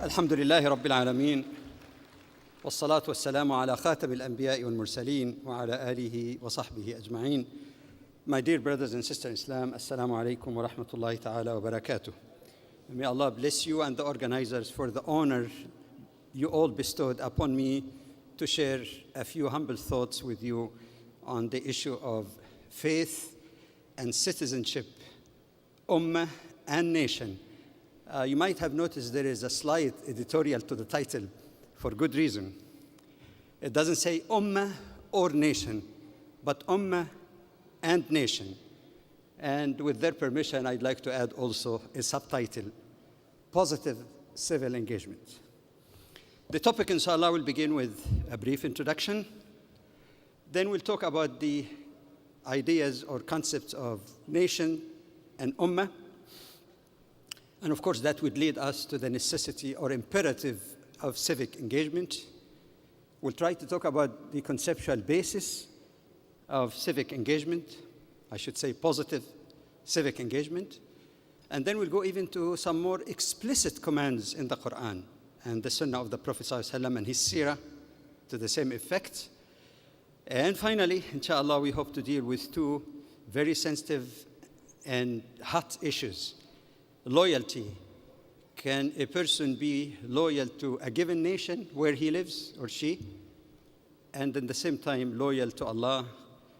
الحمد لله رب العالمين والصلاة والسلام على خاتم الأنبياء والمرسلين وعلى آله وصحبه أجمعين. My dear brothers and sisters in Islam, Assalamu alaikum wa rahmatullahi ta'ala wa barakatuh. May Allah bless you and the organizers for the honor you all bestowed upon me to share a few humble thoughts with you on the issue of faith and citizenship, ummah and nation. You might have noticed there is a slight editorial to the title for good reason. It doesn't say ummah or nation, but ummah and nation. And with their permission, I'd like to add also a subtitle, Positive Civil Engagement. The topic, inshallah, will begin with a brief introduction. Then we'll talk about the ideas or concepts of nation and ummah. And of course, that would lead us to the necessity or imperative of civic engagement. We'll try to talk about the conceptual basis of civic engagement, I should say positive civic engagement. And then we'll go even to some more explicit commands in the Quran and the Sunnah of the Prophet ﷺ and his seerah to the same effect. And finally, inshallah, we hope to deal with two very sensitive and hot issues. Loyalty. Can a person be loyal to a given nation where he lives or she, and at the same time loyal to Allah,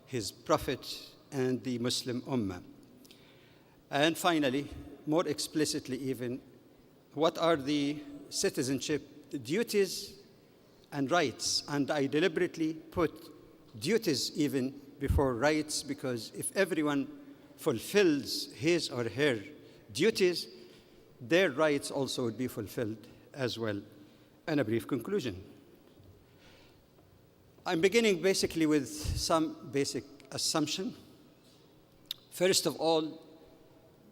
His Prophet, and the Muslim Ummah? And finally, more explicitly even, what are the citizenship duties and rights? And I deliberately put duties even before rights, because if everyone fulfills his or her duties, their rights also would be fulfilled as well. And a brief conclusion. I'm beginning basically with some basic assumption. First of all,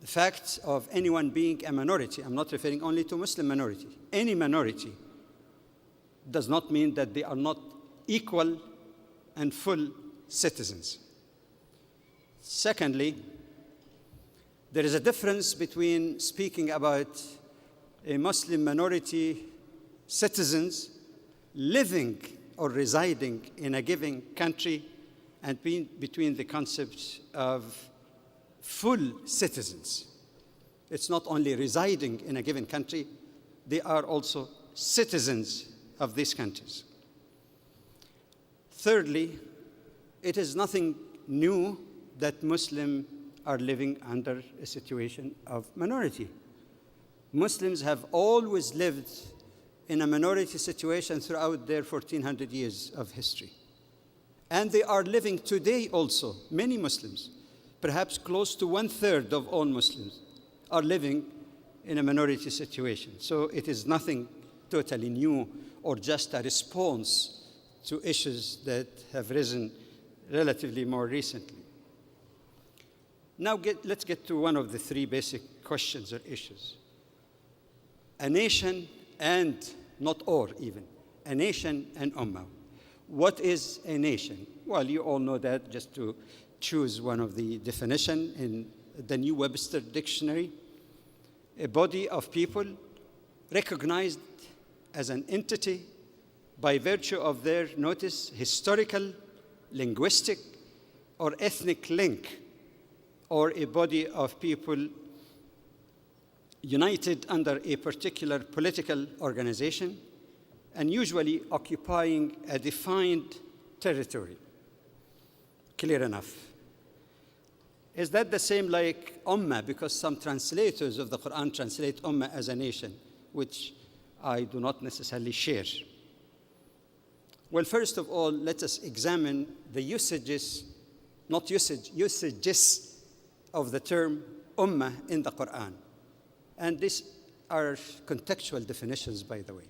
the fact of anyone being a minority, I'm not referring only to Muslim minority, any minority does not mean that they are not equal and full citizens. Secondly, there is a difference between speaking about a Muslim minority citizens living or residing in a given country and between the concepts of full citizens. It's not only residing in a given country, they are also citizens of these countries. Thirdly, it is nothing new that Muslims are living under a situation of minority. Muslims have always lived in a minority situation throughout their 1400 years of history. And they are living today also. Many Muslims, perhaps close to 1/3 of all Muslims, are living in a minority situation. So it is nothing totally new or just a response to issues that have risen relatively more recently. Now let's get to one of the three basic questions or issues. A nation and, not or even, a nation and ummah. What is a nation? Well, you all know that, just to choose one of the definition in the New Webster Dictionary. A body of people recognized as an entity by virtue of their, notice, historical, linguistic, or ethnic link, or a body of people united under a particular political organization and usually occupying a defined territory. Clear enough. Is that the same like ummah? Because some translators of the Quran translate ummah as a nation, which I do not necessarily share. Well, first of all, let us examine the usages of the term ummah in the Quran. And these are contextual definitions, by the way.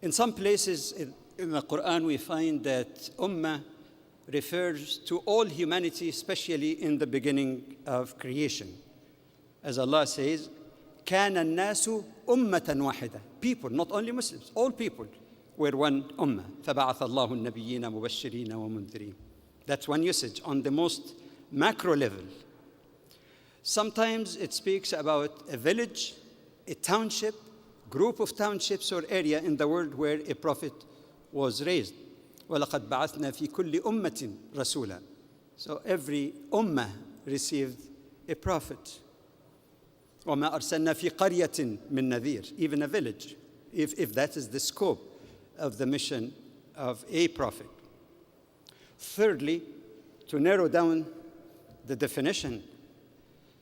In some places in the Quran, we find that ummah refers to all humanity, especially in the beginning of creation. As Allah says, كَانَ النَّاسُ أُمَّةً وَاحِدَةً. People, not only Muslims, all people were one ummah. فَبَعَثَ اللَّهُ النَّبِيِّينَ مُبَشِّرِينَ وَمُنذِرِينَ. That's one usage on the most macro level. Sometimes it speaks about a village, a township, group of townships or area in the world where a prophet was raised. وَلَقَدْ بَعَثْنَا فِي كُلِّ أُمَّةٍ رَسُولًا. So every ummah received a prophet. وَمَا أَرْسَلْنَا فِي قَرْيَةٍ مِّن نَذِيرٍ. Even a village, if that is the scope of the mission of a prophet. Thirdly, to narrow down the definition,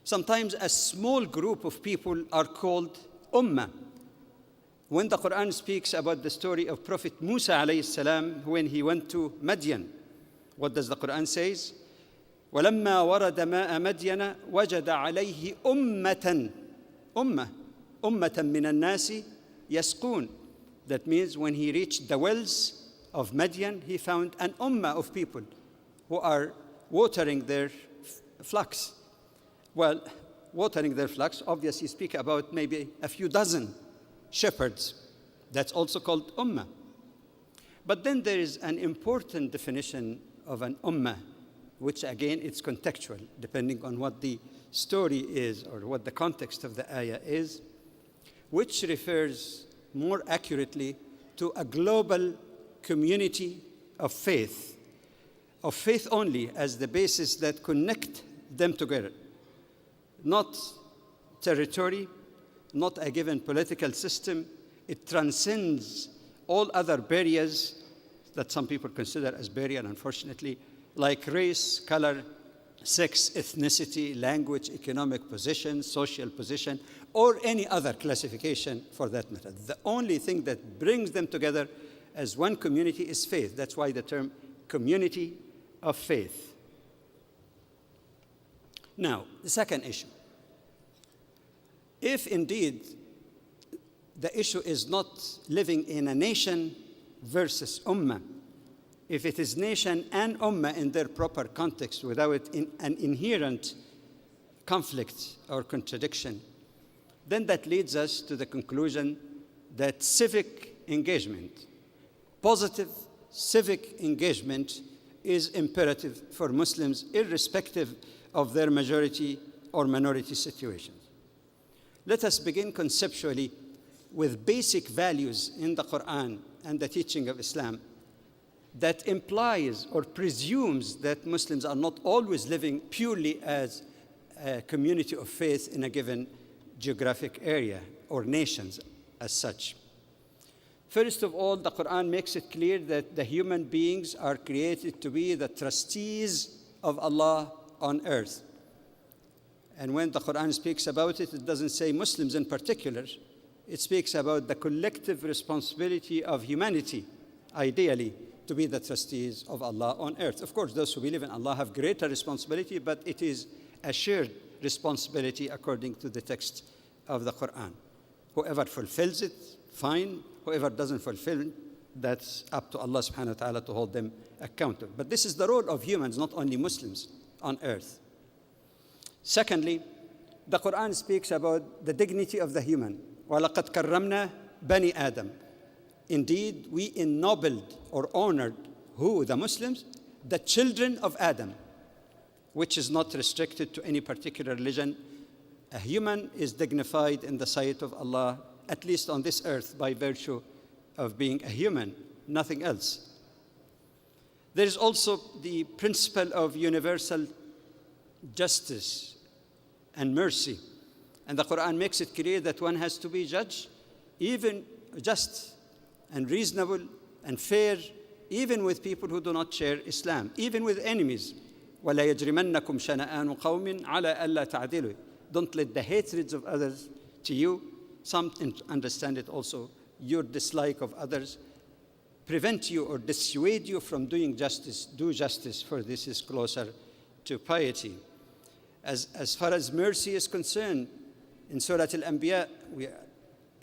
sometimes a small group of people are called ummah. When the Quran speaks about the story of Prophet Musa alayhi salam, when he went to Madian, what does the Quran say? وَلَمَّا وَرَدَ مَاءَ مَدْيَنَ وَجَدَ عَلَيْهِ أُمَّةً مِّنَ النَّاسِ يَسْقُونَ. That means when he reached the wells of Madian, he found an ummah of people who are watering their flocks. Well, watering their flocks, obviously speak about maybe a few dozen shepherds. That's also called ummah. But then there is an important definition of an ummah, which again, it's contextual, depending on what the story is or what the context of the ayah is, which refers more accurately to a global community of faith only as the basis that connect them together. Not territory, not a given political system. It transcends all other barriers that some people consider as barrier, unfortunately, like race, color, sex, ethnicity, language, economic position, social position, or any other classification for that matter. The only thing that brings them together as one community is faith. That's why the term community of faith. Now, the second issue. If indeed the issue is not living in a nation versus ummah, if it is nation and ummah in their proper context without an inherent conflict or contradiction, then that leads us to the conclusion that civic engagement, positive civic engagement, is imperative for Muslims irrespective of their majority or minority situations. Let us begin conceptually with basic values in the Quran and the teaching of Islam that implies or presumes that Muslims are not always living purely as a community of faith in a given geographic area or nations as such. First of all, the Quran makes it clear that the human beings are created to be the trustees of Allah on earth. And when the Quran speaks about it, it doesn't say Muslims in particular. It speaks about the collective responsibility of humanity, ideally, to be the trustees of Allah on earth. Of course, those who believe in Allah have greater responsibility, but it is a shared responsibility according to the text of the Quran. Whoever fulfills it, fine. Whoever doesn't fulfill it, that's up to Allah subhanahu wa ta'ala to hold them accountable. But this is the role of humans, not only Muslims, on earth. Secondly, the Quran speaks about the dignity of the human. وَلَقَدْ كَرَّمْنَا بَنِي آدَمَ. Indeed, we ennobled or honored who? The Muslims? The children of Adam, which is not restricted to any particular religion. A human is dignified in the sight of Allah, at least on this earth, by virtue of being a human, nothing else. There is also the principle of universal justice and mercy. And the Quran makes it clear that one has to be judged, even just and reasonable and fair, even with people who do not share Islam, even with enemies. وَلَا يَجْرِمَنَّكُمْ شَنَآنُ قَوْمٍ عَلَىٰ أَلَّا تَعْدِلُوا. Don't let the hatreds of others to you, some understand it also, your dislike of others, prevent you or dissuade you from doing justice. Do justice, for this is closer to piety. As far as mercy is concerned, in Surah Al-Anbiya,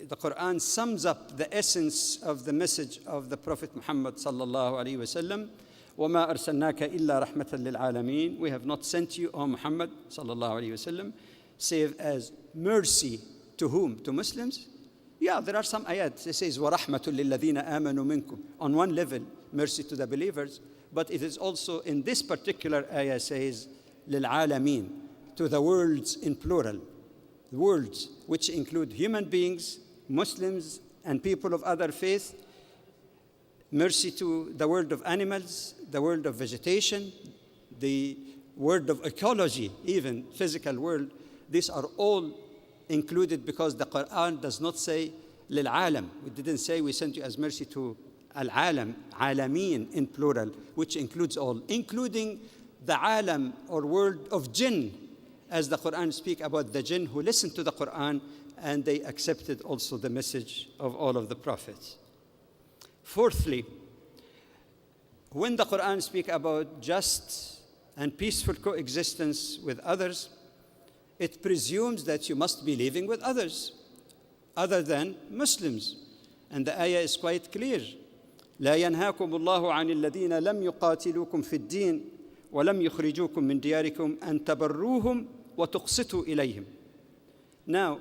the Quran sums up the essence of the message of the Prophet Muhammad sallallahu alaihi wasallam. وَمَا أَرْسَلْنَاكَ إِلَّا رَحْمَةً لِلْعَالَمِينَ. We have not sent you, O Muhammad sallallahu alaihi wasallam, save as mercy to whom? To Muslims? Yeah, there are some ayat. It says وَرَحْمَةٌ لِلَّذِينَ آمَنُوا مِنْكُمْ. On one level, mercy to the believers, but it is also in this particular ayah says لِلْعَالَمِينَ, to the worlds in plural. Worlds which include human beings Muslims and people of other faith, mercy to the world of animals, the world of vegetation, the world of ecology, even physical world. These are all included because the Quran does not say للعالم. We didn't say we sent you as mercy to al-alam, alameen in plural, which includes all, including the alam or world of jinn, as the Quran speaks about the jinn who listened to the Quran and they accepted also the message of all of the prophets. Fourthly, when the Quran speaks about just and peaceful coexistence with others, it presumes that you must be living with others other than Muslims. And the ayah is quite clear. لا ينهاكم الله عن الذين لم يقاتلوكم في الدين ولم يخرجوكم من دياركم أن تبروهم وتقسطوا إليهم. Now,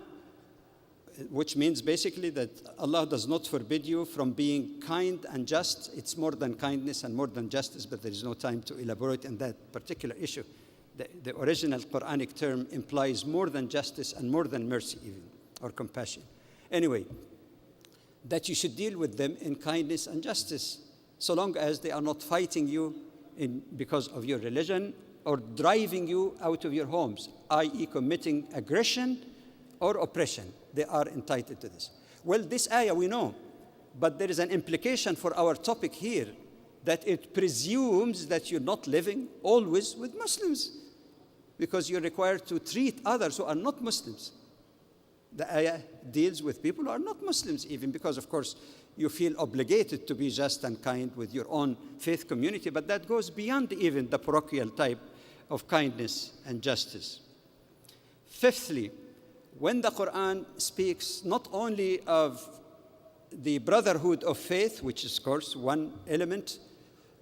which means basically that Allah does not forbid you from being kind and just. It's more than kindness and more than justice, but there is no time to elaborate on that particular issue. The original Quranic term implies more than justice and more than mercy even, or compassion. Anyway, that you should deal with them in kindness and justice, so long as they are not fighting you because of your religion or driving you out of your homes, i.e. committing aggression or oppression. They are entitled to this. Well, this ayah we know, but there is an implication for our topic here that it presumes that you're not living always with Muslims because you're required to treat others who are not Muslims. The ayah deals with people who are not Muslims even because, of course, you feel obligated to be just and kind with your own faith community, but that goes beyond even the parochial type of kindness and justice. Fifthly, when the Quran speaks not only of the brotherhood of faith, which is, of course, one element,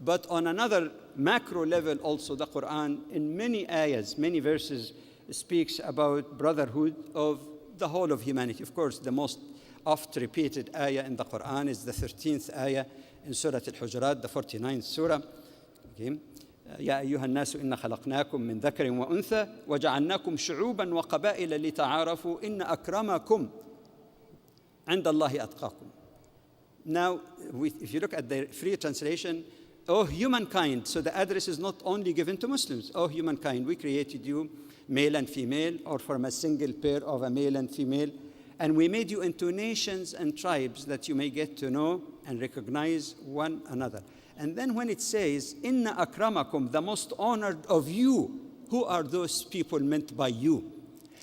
but on another macro level also, the Quran in many ayahs, many verses, speaks about brotherhood of the whole of humanity. Of course, the most oft-repeated ayah in the Quran is the 13th ayah in Surah Al-Hujurat, the 49th surah. Okay. يا أيها الناس إن خلقناكم من ذكر وأنثى وجعلناكم شعوبا وقبائل لتعارفوا إن أكرمكم عند الله أتقاكم. Now, if you look at the free translation, O humankind, so the address is not only given to Muslims. O humankind, we created you male and female, or from a single pair of a male and female, and we made you into nations and tribes that you may get to know and recognize one another. And then when it says, Inna akramakum, the most honored of you, who are those people meant by you?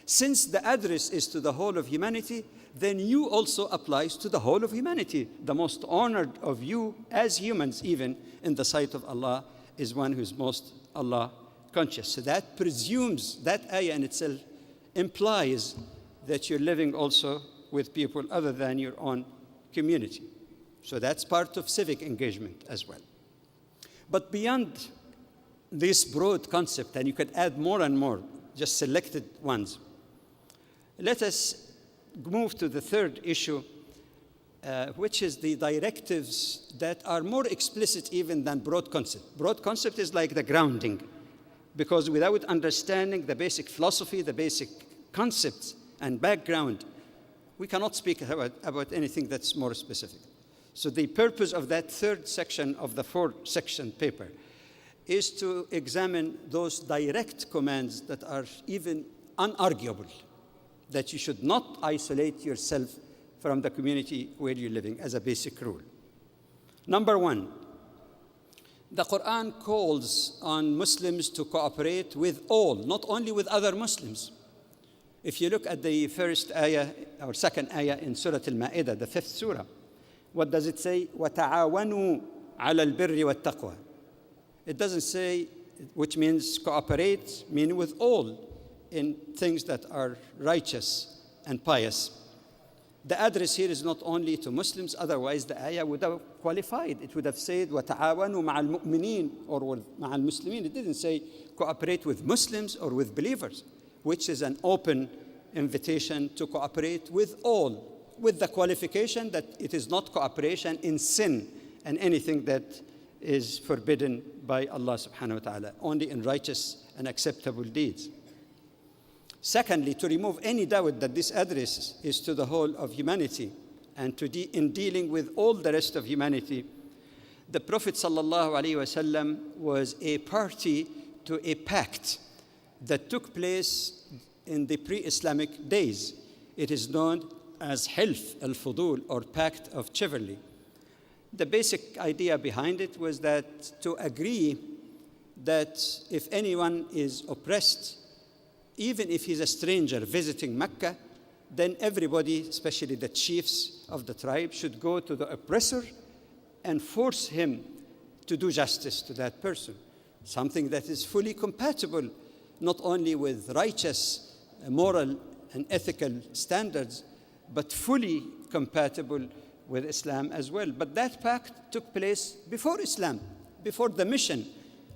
Since the address is to the whole of humanity, then you also applies to the whole of humanity. The most honored of you as humans, even in the sight of Allah, is one who is most Allah conscious. So that presumes, that ayah in itself implies that you're living also with people other than your own community. So that's part of civic engagement as well. But beyond this broad concept, and you could add more and more, just selected ones, let us move to the third issue, which is the directives that are more explicit even than broad concept. Broad concept is like the grounding, because without understanding the basic philosophy, the basic concepts and background, we cannot speak about anything that's more specific. So the purpose of that third section of the four-section paper is to examine those direct commands that are even unarguable, that you should not isolate yourself from the community where you're living as a basic rule. Number one, the Quran calls on Muslims to cooperate with all, not only with other Muslims. If you look at the first ayah or second ayah in Surah Al-Ma'idah, the 5th surah, what does it say? وَتَعَاوَنُوا عَلَى الْبِرِّ وَالتَّقْوَى. It doesn't say, which means cooperate, meaning with all in things that are righteous and pious. The address here is not only to Muslims, otherwise the ayah would have qualified. It would have said, وَتَعَاوَنُوا مَعَ الْمُؤْمِنِينَ or مَعَ الْمُسْلِمِينَ. It didn't say cooperate with Muslims or with believers, which is an open invitation to cooperate with all, with the qualification that it is not cooperation in sin and anything that is forbidden by Allah subhanahu wa ta'ala, only in righteous and acceptable deeds. Secondly, to remove any doubt that this address is to the whole of humanity and in dealing with all the rest of humanity, the Prophet ﷺ was a party to a pact that took place in the pre-Islamic days. It is known as Hilf al-Fudul, or Pact of Chivalry. The basic idea behind it was that to agree that if anyone is oppressed, even if he's a stranger visiting Mecca, then everybody, especially the chiefs of the tribe, should go to the oppressor and force him to do justice to that person. Something that is fully compatible not only with righteous, moral, and ethical standards, but fully compatible with Islam as well. But that pact took place before Islam, before the mission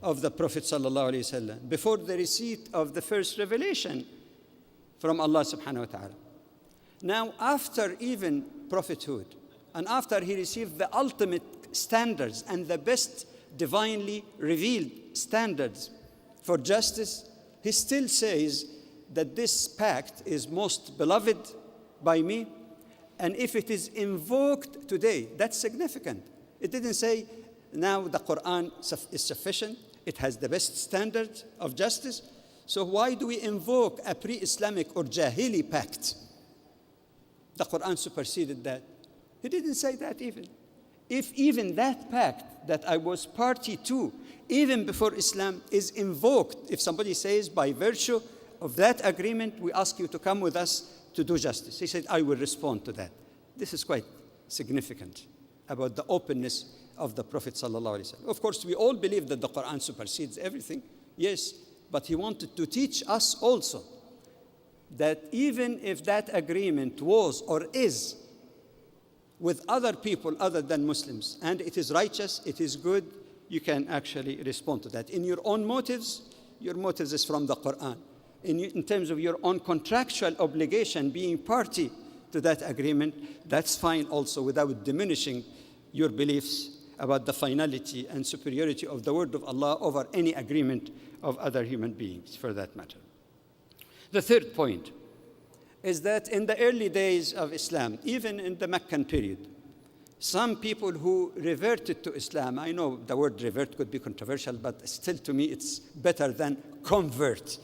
of the Prophet ﷺ, before the receipt of the first revelation from Allah subhanahu wa ta'ala. Now, after even prophethood, and after he received the ultimate standards and the best divinely revealed standards for justice, he still says that this pact is most beloved by me, and if it is invoked today, that's significant. It didn't say now the Quran is sufficient, it has the best standard of justice, so why do we invoke a pre-Islamic or Jahili pact? The Quran superseded that. He didn't say that even. If even that pact that I was party to, even before Islam, is invoked, if somebody says by virtue of that agreement, we ask you to come with us to do justice, he said, I will respond to that. This is quite significant about the openness of the Prophet ﷺ. Of course, we all believe that the Quran supersedes everything, yes, but he wanted to teach us also that even if that agreement was or is with other people other than Muslims, and it is righteous, it is good, you can actually respond to that. In your own motives, your motives is from the Quran. In terms of your own contractual obligation, being party to that agreement, that's fine also, without diminishing your beliefs about the finality and superiority of the word of Allah over any agreement of other human beings, for that matter. The third point is that in the early days of Islam, even in the Meccan period, some people who reverted to Islam, I know the word revert could be controversial, but still to me it's better than convert.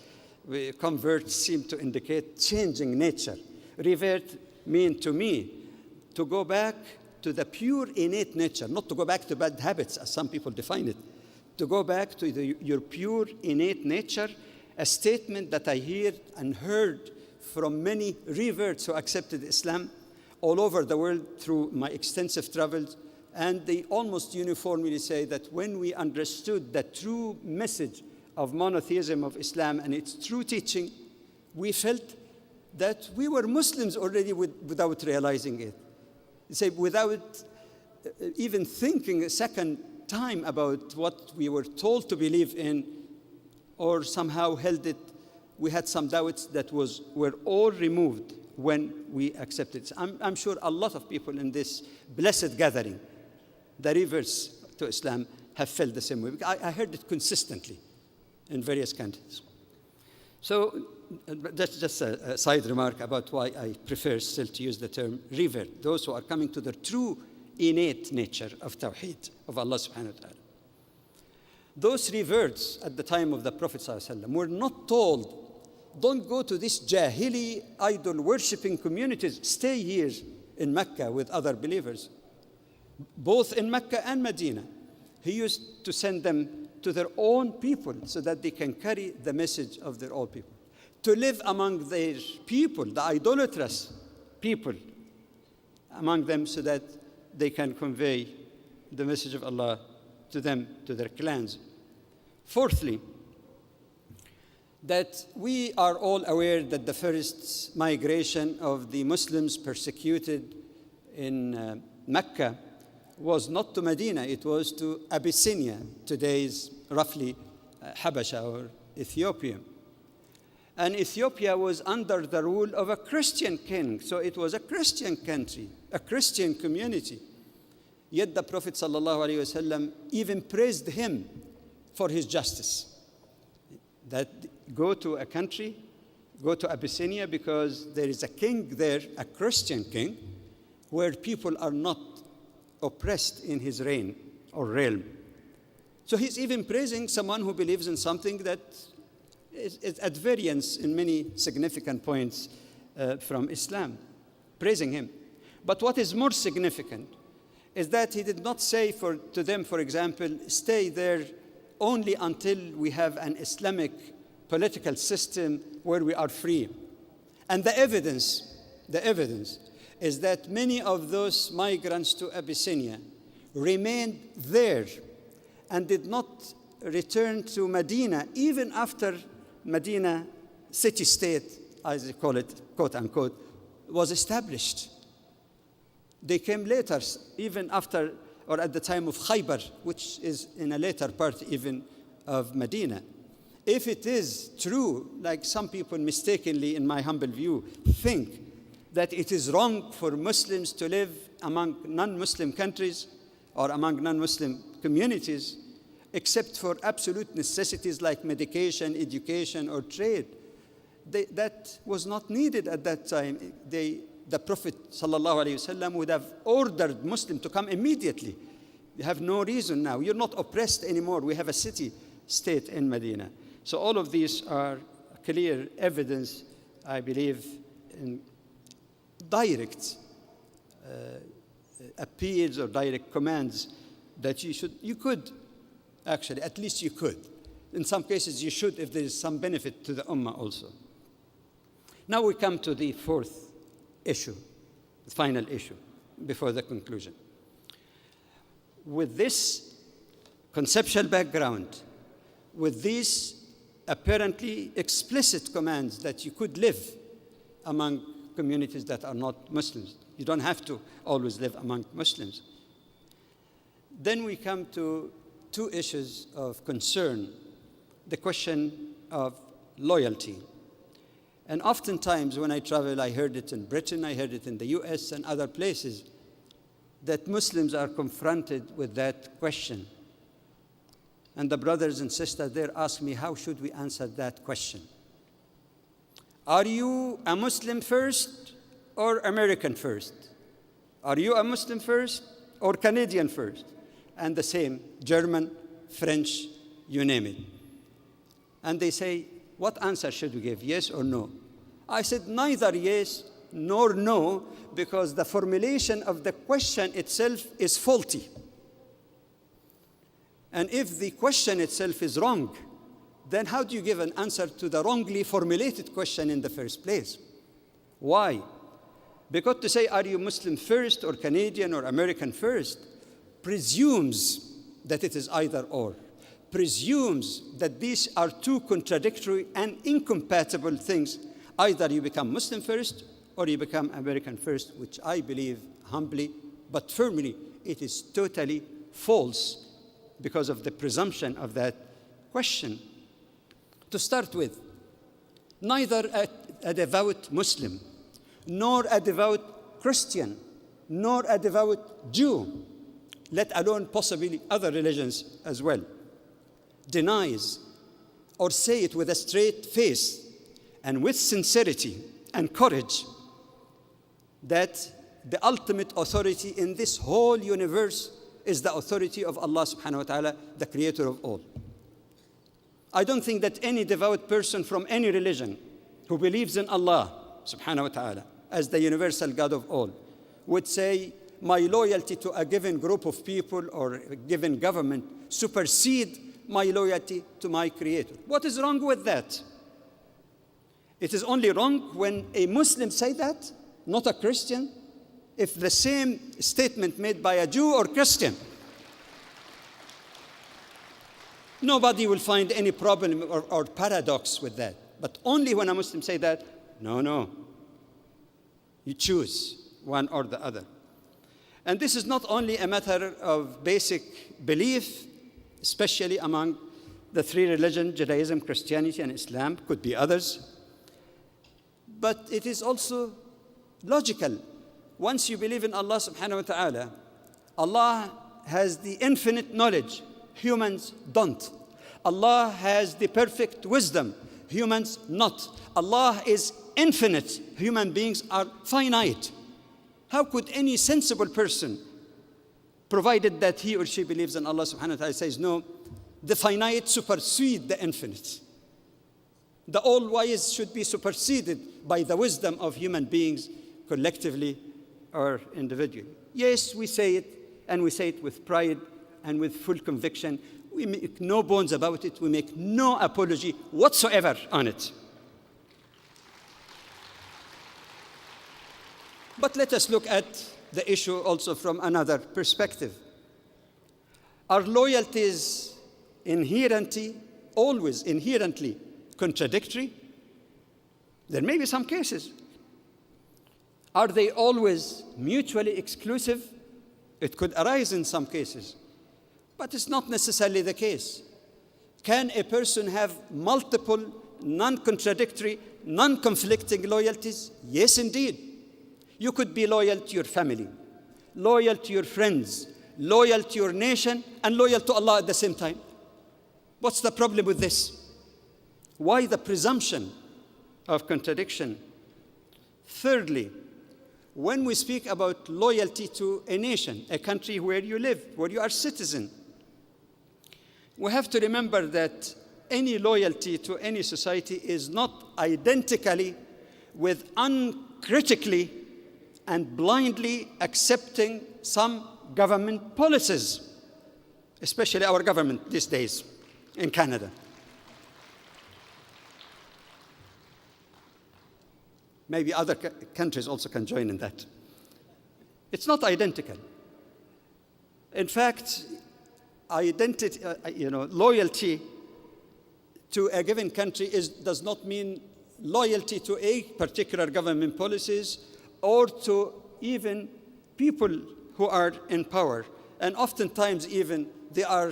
Convert seem to indicate changing nature. Revert mean to me to go back to the pure innate nature, not to go back to bad habits as some people define it, to go back to your pure innate nature, a statement that I hear and heard from many reverts who accepted Islam all over the world through my extensive travels, and they almost uniformly say that when we understood the true message of monotheism of Islam and its true teaching, we felt that we were Muslims already without realizing it. They say without even thinking a second time about what we were told to believe in or somehow held it, we had some doubts that were all removed when we accepted. I'm sure a lot of people in this blessed gathering, the reverts to Islam, have felt the same way. I heard it consistently in various countries. So that's just a side remark about why I prefer still to use the term revert, those who are coming to the true innate nature of Tawheed, of Allah subhanahu wa ta'ala. Those reverts at the time of the Prophet ﷺ were not told, don't go to these Jahili idol-worshipping communities, stay here in Mecca with other believers. Both in Mecca and Medina, he used to send them to their own people so that they can carry the message of their own people. To live among their people, the idolatrous people among them, so that they can convey the message of Allah to them, to their clans. Fourthly, that we are all aware that the first migration of the Muslims persecuted in Mecca was not to Medina, it was to Abyssinia, today's roughly Habasha or Ethiopia. And Ethiopia was under the rule of a Christian king, so it was a Christian country, a Christian community. Yet the Prophet ﷺ even praised him for his justice. That go to a country Go to Abyssinia because there is a king there, a Christian king, where people are not oppressed in his reign or realm. So he's even praising someone who believes in something that is at variance in many significant points from Islam, praising him. But what is more significant is that he did not say to them, for example, stay there only until we have an Islamic political system where we are free. And the evidence is that many of those migrants to Abyssinia remained there and did not return to Medina even after Medina city-state, as they call it, quote unquote, was established. They came later, even after or at the time of Khaybar, which is in a later part even of Medina. If it is true, like some people mistakenly, in my humble view, think that it is wrong for Muslims to live among non-Muslim countries or among non-Muslim communities, except for absolute necessities like medication, education, or trade, that was not needed at that time. The Prophet ﷺ would have ordered Muslims to come immediately. You have no reason now. You're not oppressed anymore. We have a city-state in Medina. So all of these are clear evidence, I believe, in direct appeals or direct commands that you could, actually, at least you could. In some cases, you should if there is some benefit to the Ummah also. Now we come to the fourth issue, the final issue, before the conclusion. With this conceptual background, with these apparently explicit commands that you could live among communities that are not Muslims, you don't have to always live among Muslims, then we come to two issues of concern: the question of loyalty. And oftentimes when I travel, I heard it in Britain, I heard it in the US and other places, that Muslims are confronted with that question. And the brothers and sisters there ask me, how should we answer that question? Are you a Muslim first or American first? Are you a Muslim first or Canadian first? And the same, German, French, you name it. And they say, what answer should we give, yes or no? I said, neither yes nor no, because the formulation of the question itself is faulty. And if the question itself is wrong, then how do you give an answer to the wrongly formulated question in the first place? Why? Because to say, are you Muslim first or Canadian or American first, presumes that it is either or, presumes that these are two contradictory and incompatible things. Either you become Muslim first or you become American first, which I believe humbly but firmly it is totally false because of the presumption of that question. To start with, neither a devout Muslim, nor a devout Christian, nor a devout Jew, let alone possibly other religions as well, denies or say it with a straight face and with sincerity and courage that the ultimate authority in this whole universe is the authority of Allah subhanahu wa ta'ala, the creator of all. I don't think that any devout person from any religion who believes in Allah subhanahu wa ta'ala as the universal God of all would say, my loyalty to a given group of people or a given government supersede my loyalty to my creator. What is wrong with that? It is only wrong when a Muslim say that, not a Christian. If the same statement made by a Jew or Christian, nobody will find any problem or paradox with that. But only when a Muslim say that, no, you choose one or the other. And this is not only a matter of basic belief, especially among the three religions, Judaism, Christianity, and Islam, could be others, but it is also logical. Once you believe in Allah subhanahu wa ta'ala, Allah has the infinite knowledge, humans don't. Allah has the perfect wisdom, humans not. Allah is infinite. Human beings are finite. How could any sensible person, provided that he or she believes in Allah subhanahu wa ta'ala, says, no, the finite supersede the infinite. The all-wise should be superseded by the wisdom of human beings collectively or individually. Yes, we say it, and we say it with pride and with full conviction. We make no bones about it. We make no apology whatsoever on it. But let us look at the issue also from another perspective. Are loyalties always inherently contradictory? There may be some cases. Are they always mutually exclusive? It could arise in some cases, but it's not necessarily the case. Can a person have multiple, non-contradictory, non-conflicting loyalties? Yes, indeed. You could be loyal to your family, loyal to your friends, loyal to your nation, and loyal to Allah at the same time. What's the problem with this? Why the presumption of contradiction? Thirdly, when we speak about loyalty to a nation, a country where you live, where you are citizen, we have to remember that any loyalty to any society is not identically with uncritically and blindly accepting some government policies, especially our government these days in Canada. Maybe other countries also can join in that. It's not identical. In fact, loyalty to a given country does not mean loyalty to a particular government policies or to even people who are in power. And oftentimes even they are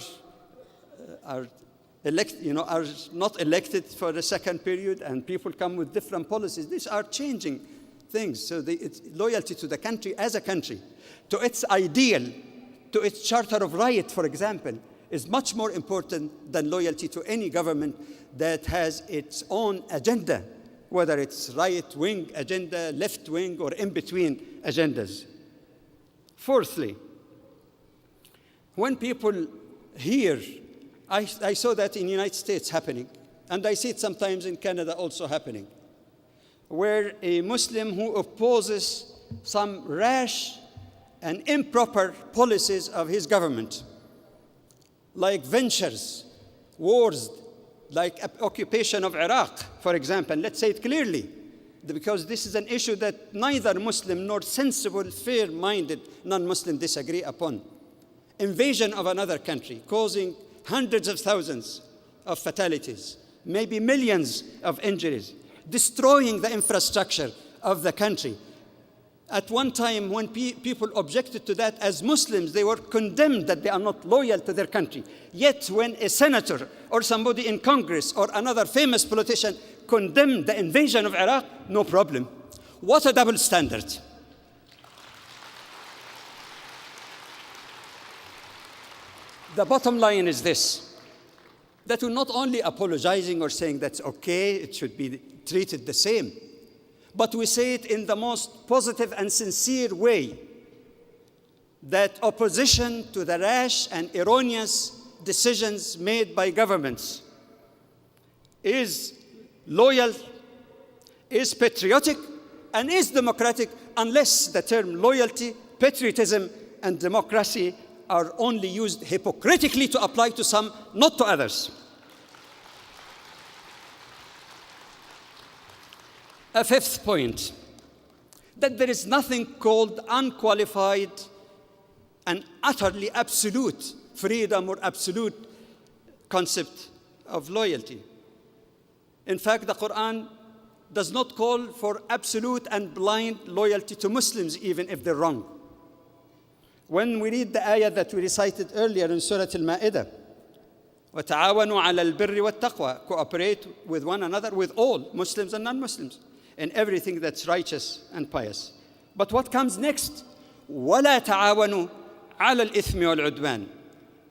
not elected for the second period, and people come with different policies. These are changing things. So it's loyalty to the country as a country, to its ideal, to its charter of right, for example, is much more important than loyalty to any government that has its own agenda, whether it's right-wing agenda, left-wing, or in-between agendas. Fourthly, when people hear, I saw that in the United States happening, and I see it sometimes in Canada also happening, where a Muslim who opposes some rash and improper policies of his government, like ventures, wars, like occupation of Iraq, for example. Let's say it clearly, because this is an issue that neither Muslim nor sensible, fair-minded non-Muslim disagree upon. Invasion of another country, causing hundreds of thousands of fatalities, maybe millions of injuries, destroying the infrastructure of the country. At one time, when people objected to that as Muslims, they were condemned that they are not loyal to their country. Yet when a senator or somebody in Congress or another famous politician condemned the invasion of Iraq, no problem. What a double standard. The bottom line is this, that we're not only apologizing or saying that's okay, it should be treated the same, but we say it in the most positive and sincere way, that opposition to the rash and erroneous decisions made by governments is loyal, is patriotic, and is democratic, unless the term loyalty, patriotism, and democracy are only used hypocritically to apply to some, not to others. A fifth point, that there is nothing called unqualified and utterly absolute freedom or absolute concept of loyalty. In fact, the Quran does not call for absolute and blind loyalty to Muslims, even if they're wrong. When we read the ayah that we recited earlier in Surah Al-Ma'idah, وَتَعَاوَنُوا عَلَى الْبِرِّ وَالتَّقْوَى, cooperate with one another, with all, Muslims and non-Muslims, in everything that's righteous and pious. But what comes next? وَلَا تَعَاوَنُوا عَلَى الْإِثْمِ وَالْعُدْوَانِ,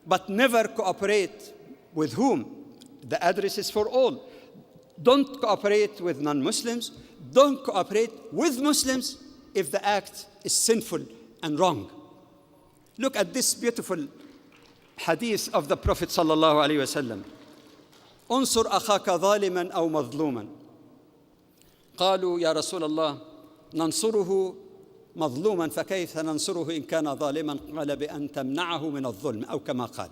but never cooperate with whom? The address is for all. Don't cooperate with non-Muslims. Don't cooperate with Muslims if the act is sinful and wrong. Look at this beautiful hadith of the Prophet sallallahu alaihi wasallam. انصر أخاك ظالما أو مظلوما. قالوا يا رسول الله ننصره مظلوما فكيف ننصره إن كان ظالما قال بأن تمنعه من الظلم أو كما قال.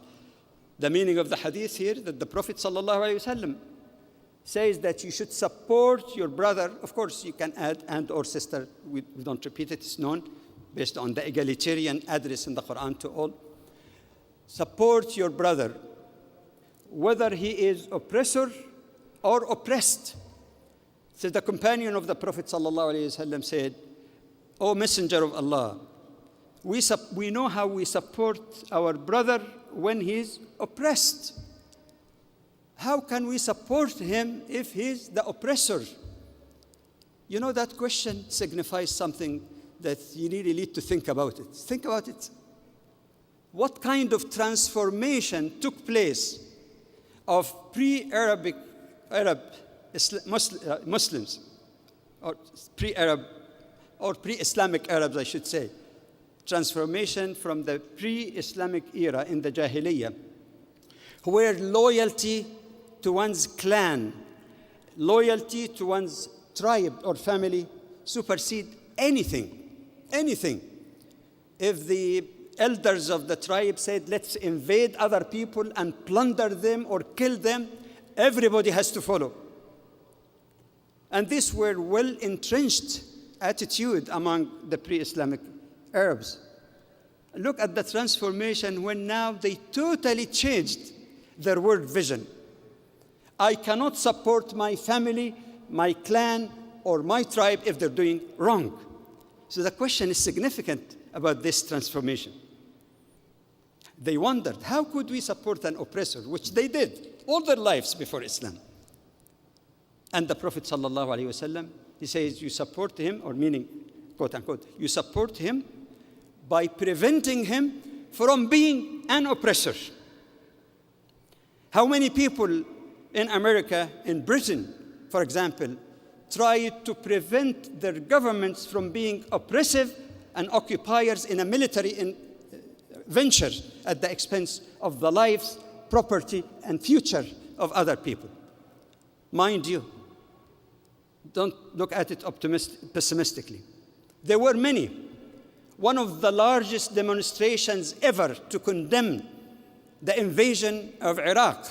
The meaning of the hadith here that the Prophet sallallahu alaihi wasallam says that you should support your brother. Of course, you can add and or sister. We don't repeat it. It's known based on the egalitarian address in the Quran to all. Support your brother, whether he is oppressor or oppressed. So the companion of the Prophet sallallahu alaihi wasallam said, "O Messenger of Allah, we know how we support our brother when he's oppressed. How can we support him if he's the oppressor?" You know, that question signifies something that you really need to think about it. Think about it. What kind of transformation took place of pre-Arabic Muslims, or pre-Arab, or pre-Islamic Arabs, I should say. Transformation from the pre-Islamic era in the Jahiliyyah, where loyalty to one's clan, loyalty to one's tribe or family supersede anything. If the elders of the tribe said, let's invade other people and plunder them or kill them, everybody has to follow. And these were well-entrenched attitude among the pre-Islamic Arabs. Look at the transformation when now they totally changed their world vision. I cannot support my family, my clan, or my tribe if they're doing wrong. So the question is significant about this transformation. They wondered, how could we support an oppressor, which they did all their lives before Islam? And the Prophet sallallahu alaihi wasallam, he says, you support him, or meaning, quote unquote, you support him by preventing him from being an oppressor. How many people in America, in Britain, for example, tried to prevent their governments from being oppressive and occupiers in a military venture at the expense of the lives, property, and future of other people? Mind you, don't look at it pessimistically. There were many. One of the largest demonstrations ever to condemn the invasion of Iraq,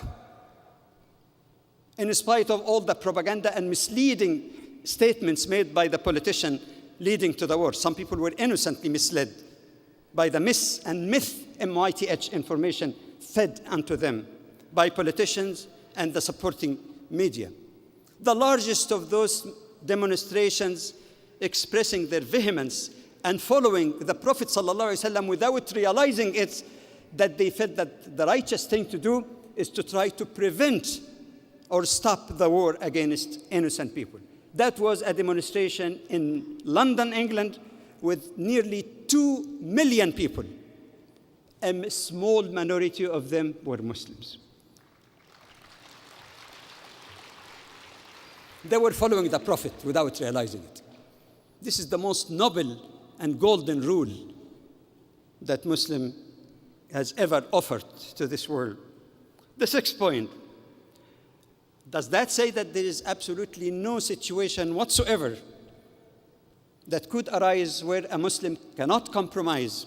in spite of all the propaganda and misleading statements made by the politician leading to the war. Some people were innocently misled by the myth, MYTH information fed unto them by politicians and the supporting media. The largest of those demonstrations expressing their vehemence and following the Prophet ﷺ without realizing it, that they felt that the righteous thing to do is to try to prevent or stop the war against innocent people. That was a demonstration in London, England, with nearly 2 million people. A small minority of them were Muslims. They were following the Prophet without realizing it. This is the most noble and golden rule that Muslim has ever offered to this world. The sixth point. Does that say that there is absolutely no situation whatsoever that could arise where a Muslim cannot compromise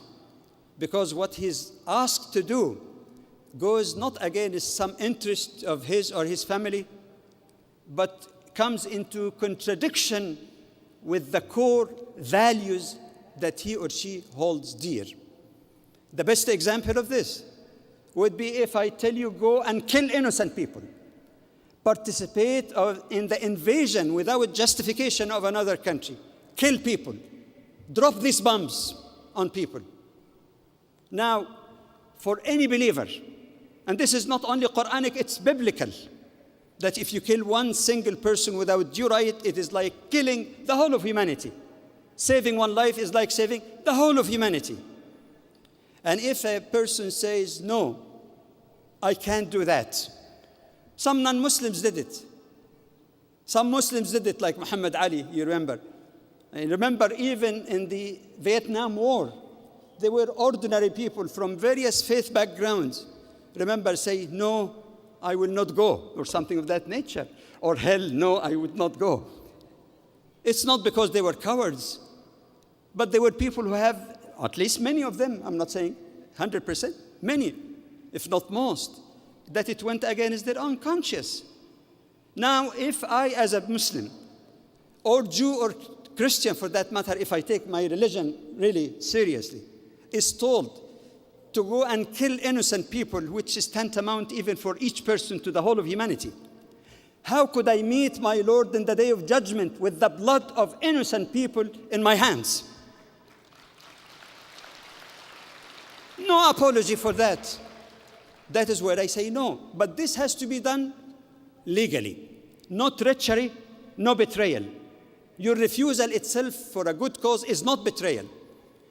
because what he's asked to do goes not against some interest of his or his family, but comes into contradiction with the core values that he or she holds dear? The best example of this would be if I tell you, go and kill innocent people, participate in the invasion without justification of another country, kill people, drop these bombs on people. Now, for any believer, and this is not only Quranic, it's biblical, that if you kill one single person without due right, it is like killing the whole of humanity. Saving one life is like saving the whole of humanity. And if a person says, no, I can't do that. Some non-Muslims did it. Some Muslims did it, like Muhammad Ali, you remember. I remember even in the Vietnam War, there were ordinary people from various faith backgrounds. Remember, say, no, I will not go, or something of that nature. Or hell, no, I would not go. It's not because they were cowards, but they were people who have, at least many of them, I'm not saying 100%, many, if not most, that it went against their own conscience. Now, if I, as a Muslim, or Jew or Christian for that matter, if I take my religion really seriously, is told to go and kill innocent people, which is tantamount even for each person to the whole of humanity, how could I meet my Lord in the day of judgment with the blood of innocent people in my hands? No apology for that. That is where I say no. But this has to be done legally. No treachery, no betrayal. Your refusal itself for a good cause is not betrayal.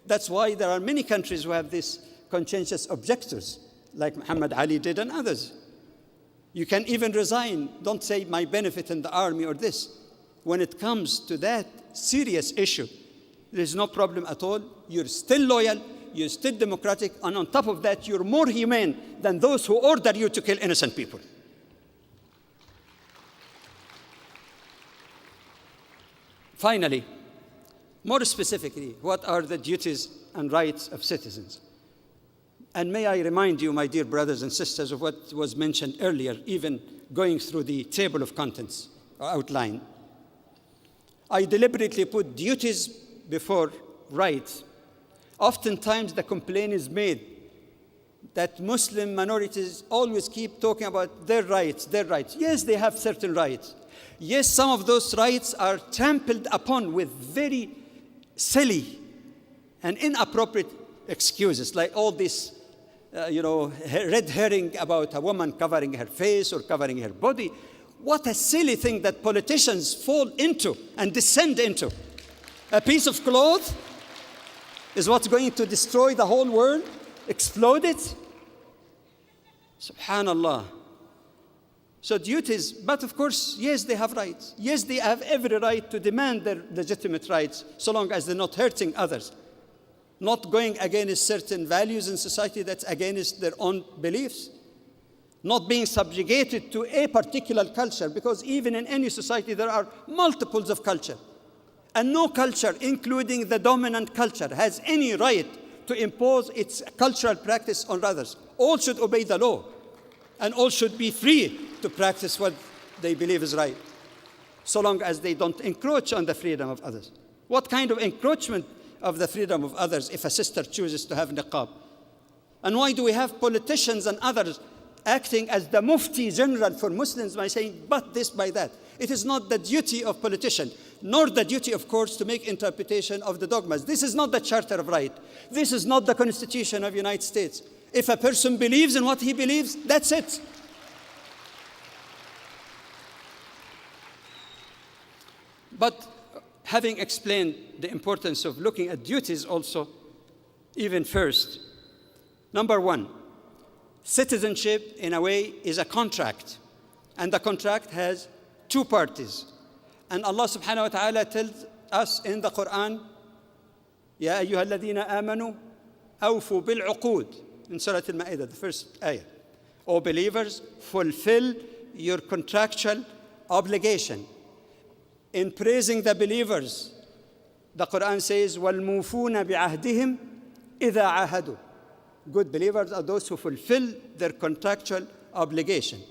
That's why there are many countries who have these conscientious objectors, like Muhammad Ali did and others. You can even resign. Don't say my benefit in the army or this. When it comes to that serious issue, there is no problem at all. You're still loyal, you're still democratic, and on top of that, you're more humane than those who order you to kill innocent people. Finally, more specifically, what are the duties and rights of citizens? And may I remind you, my dear brothers and sisters, of what was mentioned earlier, even going through the table of contents outline. I deliberately put duties before rights. Oftentimes the complaint is made that Muslim minorities always keep talking about their rights, their rights. Yes, they have certain rights. Yes, some of those rights are trampled upon with very silly and inappropriate excuses, like all this, red herring about a woman covering her face or covering her body. What a silly thing that politicians fall into and descend into. A piece of cloth is what's going to destroy the whole world, explode it. Subhanallah. So duties, but of course, yes, they have rights. Yes, they have every right to demand their legitimate rights, so long as they're not hurting others, not going against certain values in society that's against their own beliefs, not being subjugated to a particular culture, because even in any society there are multiples of culture. And no culture, including the dominant culture, has any right to impose its cultural practice on others. All should obey the law, and all should be free to practice what they believe is right, so long as they don't encroach on the freedom of others. What kind of encroachment of the freedom of others if a sister chooses to have niqab? And why do we have politicians and others acting as the mufti general for Muslims by saying, but this, by that? It is not the duty of politician, nor the duty of courts to make interpretation of the dogmas. This is not the Charter of Right. This is not the Constitution of the United States. If a person believes in what he believes, that's it. But having explained the importance of looking at duties also, even first, number one, citizenship in a way is a contract, and the contract has two parties. And Allah subhanahu wa ta'ala tells us in the Quran, يَا أَيُّهَا الَّذِينَ آمَنُوا أَوْفُوا بِالْعُقُودِ, in Surah Al-Ma'idah, the first ayah. O believers, fulfill your contractual obligation. In praising the believers, the Quran says, وَالْمُوفُونَ بِعَهْدِهِمْ إِذَا عَاهَدُوا. Good believers are those who fulfill their contractual obligation.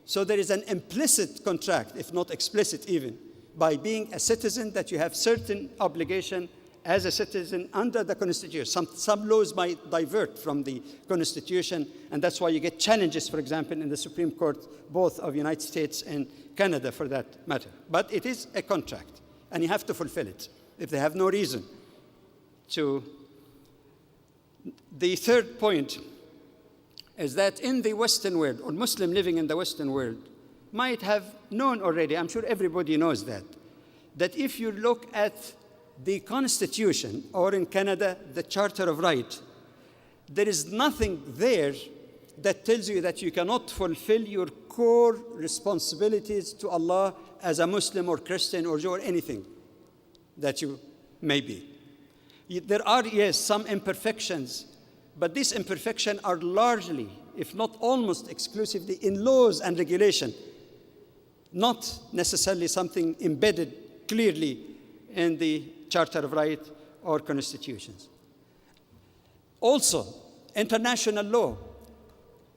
So there is an implicit contract, if not explicit even, by being a citizen, that you have certain obligation as a citizen under the Constitution. Some laws might divert from the Constitution, and that's why you get challenges, for example, in the Supreme Court, both of the United States and Canada for that matter. But it is a contract, and you have to fulfill it if they have no reason to. The third point is that in the Western world, or Muslim living in the Western world, might have known already, I'm sure everybody knows that if you look at the Constitution, or in Canada, the Charter of Right, there is nothing there that tells you that you cannot fulfill your core responsibilities to Allah as a Muslim or Christian or Jew or anything that you may be. There are, yes, some imperfections, but these imperfections are largely, if not almost exclusively, in laws and regulation, not necessarily something embedded clearly in the Charter of Rights or constitutions. Also, international law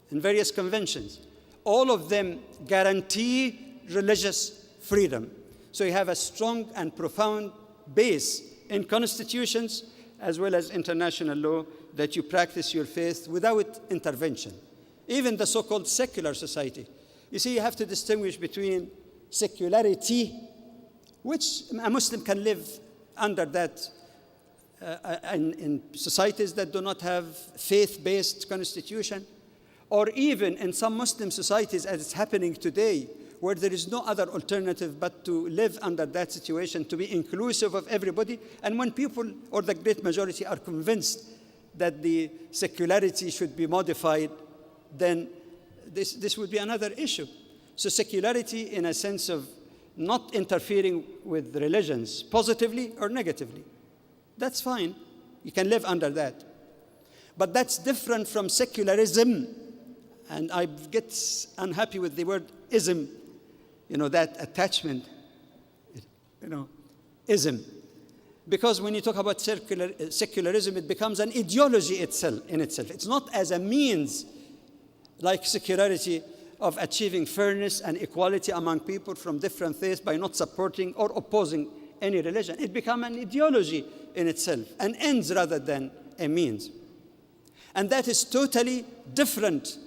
and various conventions, all of them guarantee religious freedom. So you have a strong and profound base in constitutions as well as international law that you practice your faith without intervention. Even the so-called secular society. You see, you have to distinguish between secularity, which a Muslim can live under that in societies that do not have faith-based constitution, or even in some Muslim societies, as it's happening today, where there is no other alternative but to live under that situation, to be inclusive of everybody. And when people, or the great majority, are convinced that the secularity should be modified, then this would be another issue. So secularity in a sense of not interfering with religions, positively or negatively. That's fine. You can live under that. But that's different from secularism. And I get unhappy with the word ism, that attachment, ism. Because when you talk about secularism, it becomes an ideology in itself. It's not as a means, like secularity, of achieving fairness and equality among people from different faiths by not supporting or opposing any religion. It becomes an ideology in itself, an ends rather than a means. And that is totally different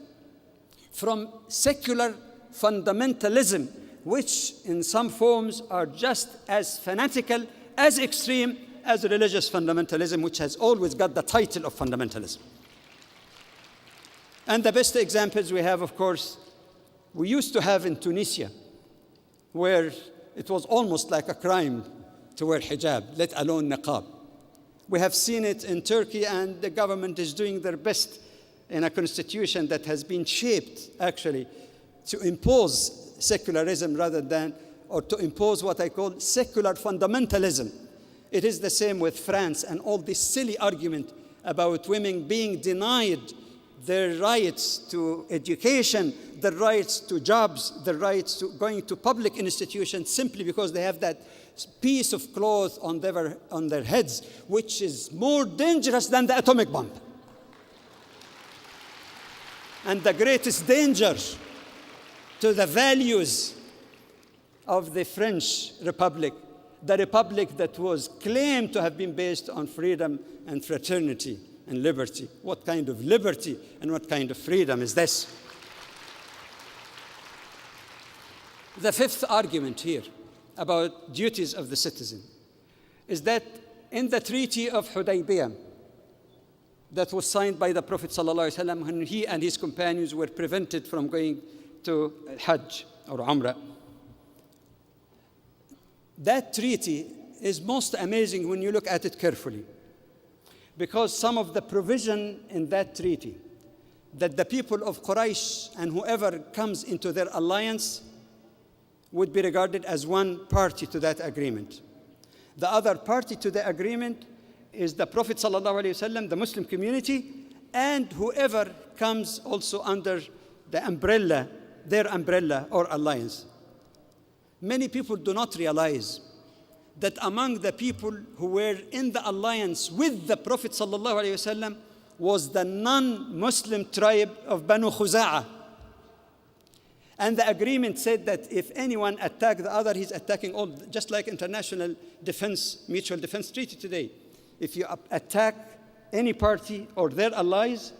from secular fundamentalism, which in some forms are just as fanatical, as extreme as religious fundamentalism, which has always got the title of fundamentalism. And the best examples we have, of course, we used to have in Tunisia, where it was almost like a crime to wear hijab, let alone niqab. We have seen it in Turkey, and the government is doing their best in a constitution that has been shaped, actually, to impose secularism rather than, or to impose what I call secular fundamentalism. It is the same with France and all this silly argument about women being denied their rights to education, their rights to jobs, their rights to going to public institutions simply because they have that piece of cloth on their heads, which is more dangerous than the atomic bomb. And the greatest danger to the values of the French Republic, the republic that was claimed to have been based on freedom and fraternity and liberty. What kind of liberty and what kind of freedom is this? The fifth argument here about duties of the citizen is that in the Treaty of Hudaybiyah that was signed by the Prophet ﷺ when he and his companions were prevented from going to Hajj or Umrah, that treaty is most amazing when you look at it carefully, because some of the provision in that treaty that the people of Quraysh and whoever comes into their alliance would be regarded as one party to that agreement. The other party to the agreement is the Prophet ﷺ, the Muslim community, and whoever comes also under the umbrella, their umbrella or alliance. Many people do not realize that among the people who were in the alliance with the Prophet ﷺ was the non-Muslim tribe of Banu Khuza'ah. And the agreement said that if anyone attacks the other, he's attacking all, just like international defense, mutual defense treaty today. If you attack any party or their allies,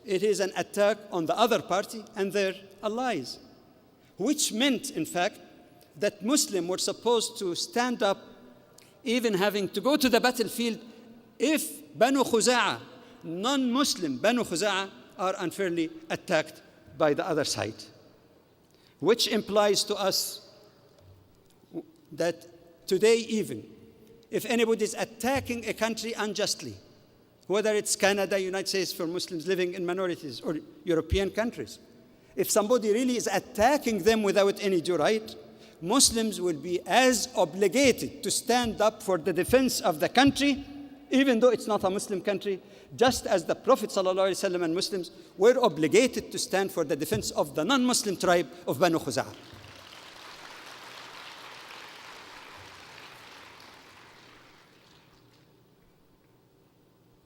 it is an attack on the other party and their allies, which meant, in fact, that Muslims were supposed to stand up, even having to go to the battlefield, if Banu Khuza'ah, non-Muslim Banu Khuza'ah, are unfairly attacked by the other side. Which implies to us that today even, if anybody is attacking a country unjustly, whether it's Canada, United States for Muslims living in minorities, or European countries, if somebody really is attacking them without any due right, Muslims will be as obligated to stand up for the defense of the country, even though it's not a Muslim country, just as the Prophet ﷺ and Muslims were obligated to stand for the defense of the non-Muslim tribe of Banu Khuza'ah.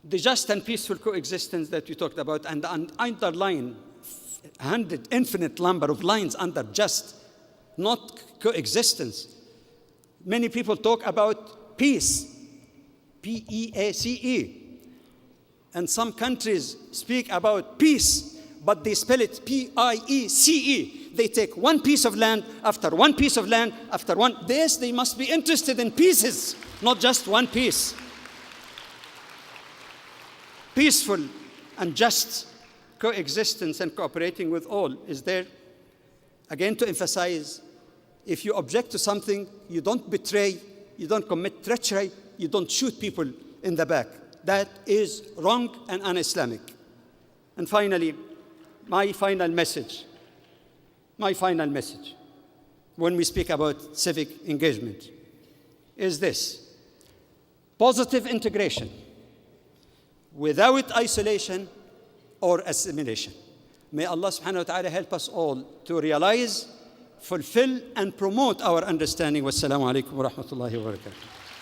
The just and peaceful coexistence that we talked about, and the underline 100 infinite number of lines under just, not coexistence. Many people talk about peace, P-E-A-C-E. And some countries speak about peace, but they spell it P-I-E-C-E. They take one piece of land after one piece of land after one. Yes, they must be interested in pieces, not just one piece. Peaceful and just coexistence and cooperating with all is there. Again, to emphasize, if you object to something, you don't betray, you don't commit treachery, you don't shoot people in the back. That is wrong and un-Islamic. And finally, my final message when we speak about civic engagement is this: positive integration without isolation or assimilation. May Allah subhanahu wa ta'ala help us all to realize, fulfill, and promote our understanding. Wassalamu alaikum wa rahmatullahi wa barakatuh.